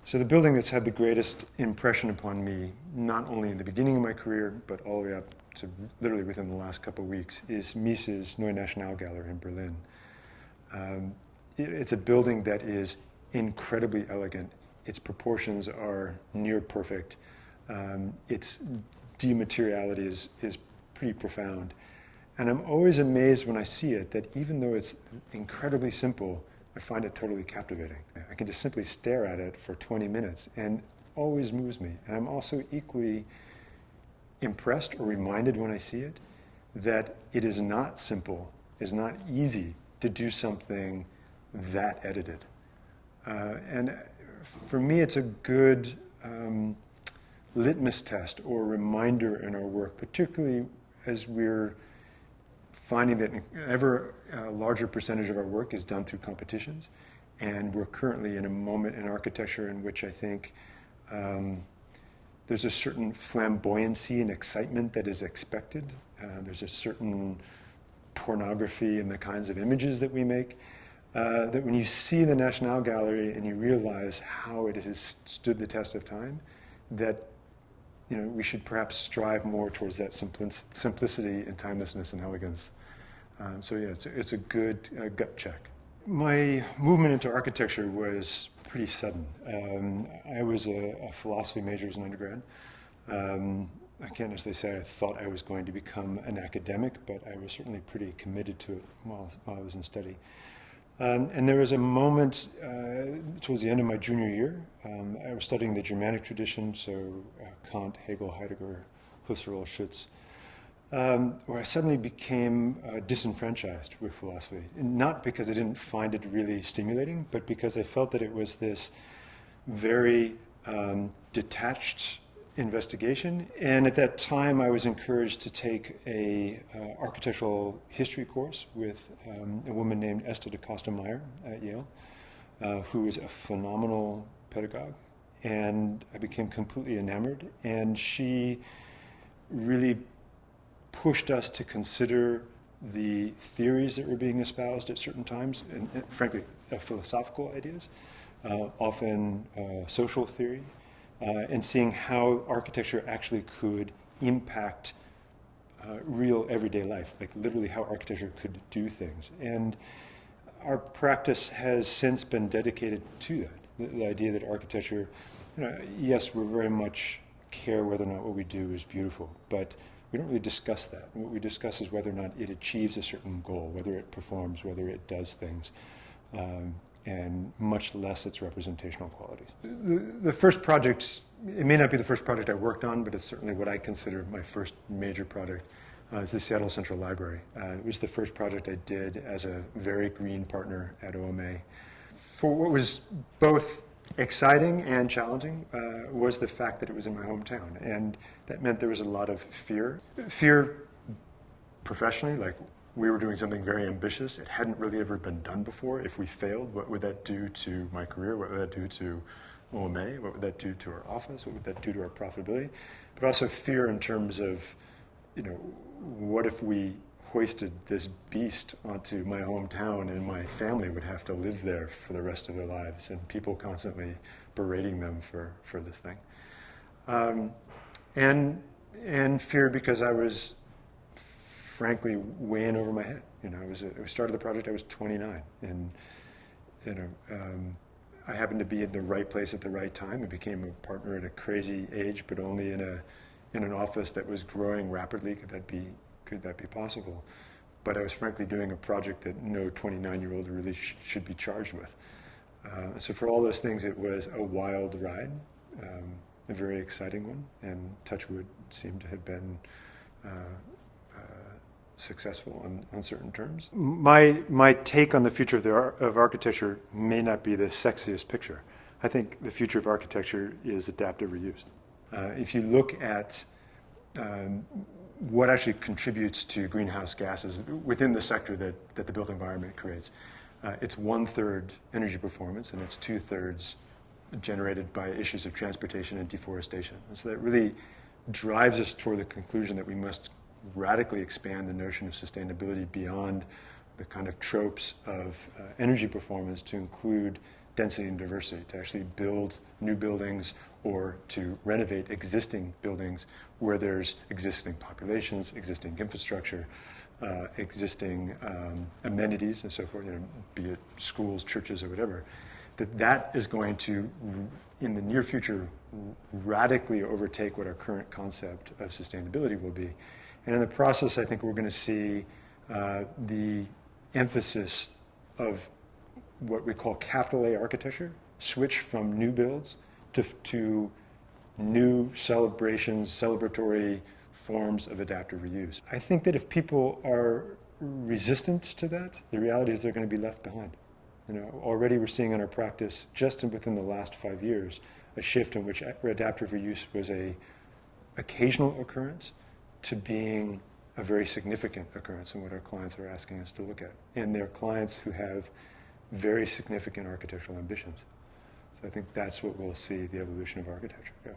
So the building that's had the greatest impression upon me, not only in the beginning of my career, but all the way up to literally within the last couple of weeks, is Mies's Neue Nationalgalerie in Berlin. It's a building that is incredibly elegant. Its proportions are near perfect. Its demateriality is pretty profound. And I'm always amazed when I see it that even though it's incredibly simple, I find it totally captivating. I can just simply stare at it for 20 minutes and it always moves me. And I'm also equally impressed or reminded when I see it that it is not simple, it's not easy to do something that edited. And for me, it's a good litmus test or reminder in our work, particularly as we're finding that an ever larger percentage of our work is done through competitions. And we're currently in a moment in architecture in which I think there's a certain flamboyancy and excitement that is expected. There's a certain pornography in the kinds of images that we make. That when you see the Nationalgalerie and you realize how it has stood the test of time, that we should perhaps strive more towards that simplicity and timelessness and elegance. So yeah, it's a good gut check. My movement into architecture was pretty sudden. I was a philosophy major as an undergrad. I can't necessarily say I thought I was going to become an academic, but I was certainly pretty committed to it while I was in study. And there was a moment towards the end of my junior year. I was studying the Germanic tradition, so Kant, Hegel, Heidegger, Husserl, Schütz, where I suddenly became disenfranchised with philosophy. And not because I didn't find it really stimulating, but because I felt that it was this very detached investigation. And at that time, I was encouraged to take a architectural history course with a woman named Esther de Costa-Meyer at Yale, who is a phenomenal pedagogue. And I became completely enamored. And she really pushed us to consider the theories that were being espoused at certain times, and frankly, philosophical ideas, often social theory, and seeing how architecture actually could impact real everyday life, like literally how architecture could do things. And our practice has since been dedicated to that, the idea that architecture, yes, we very much care whether or not what we do is beautiful, but we don't really discuss that. What we discuss is whether or not it achieves a certain goal, whether it performs, whether it does things, and much less its representational qualities. The first project, it may not be the first project I worked on, but it's certainly what I consider my first major project, is the Seattle Central Library. It was the first project I did as a very green partner at OMA. For what was both exciting and challenging was the fact that it was in my hometown, and that meant there was a lot of fear. Fear professionally, like we were doing something very ambitious. It hadn't really ever been done before. If we failed, what would that do to my career? What would that do to OMA? What would that do to our office? What would that do to our profitability? But also fear in terms of, what if we hoisted this beast onto my hometown and my family would have to live there for the rest of their lives, and people constantly berating them for this thing. And fear because I was frankly way in over my head. I started the project, I was 29, and I happened to be in the right place at the right time. I became a partner at a crazy age, but only in an office that was growing rapidly. Could that be possible? But I was frankly doing a project that no 29-year-old really should be charged with. So for all those things, it was a wild ride, a very exciting one, and touch wood seemed to have been successful on certain terms. My take on the future of architecture may not be the sexiest picture. I think the future of architecture is adaptive reuse. If you look at what actually contributes to greenhouse gases within the sector that the built environment creates, it's 1/3 energy performance, and it's 2/3 generated by issues of transportation and deforestation. And so that really drives us toward the conclusion that we must radically expand the notion of sustainability beyond the kind of tropes of energy performance to include density and diversity, to actually build new buildings or to renovate existing buildings where there's existing populations, existing infrastructure, existing amenities and so forth, be it schools, churches, or whatever, that is going to, in the near future, radically overtake what our current concept of sustainability will be. And in the process, I think we're going to see the emphasis of what we call capital A architecture switch from new builds to new celebrations, celebratory forms of adaptive reuse. I think that if people are resistant to that, the reality is they're going to be left behind. Already we're seeing in our practice, just within the last 5 years, a shift in which adaptive reuse was a occasional occurrence to being a very significant occurrence in what our clients are asking us to look at. And they're clients who have very significant architectural ambitions. So I think that's what we'll see the evolution of architecture go.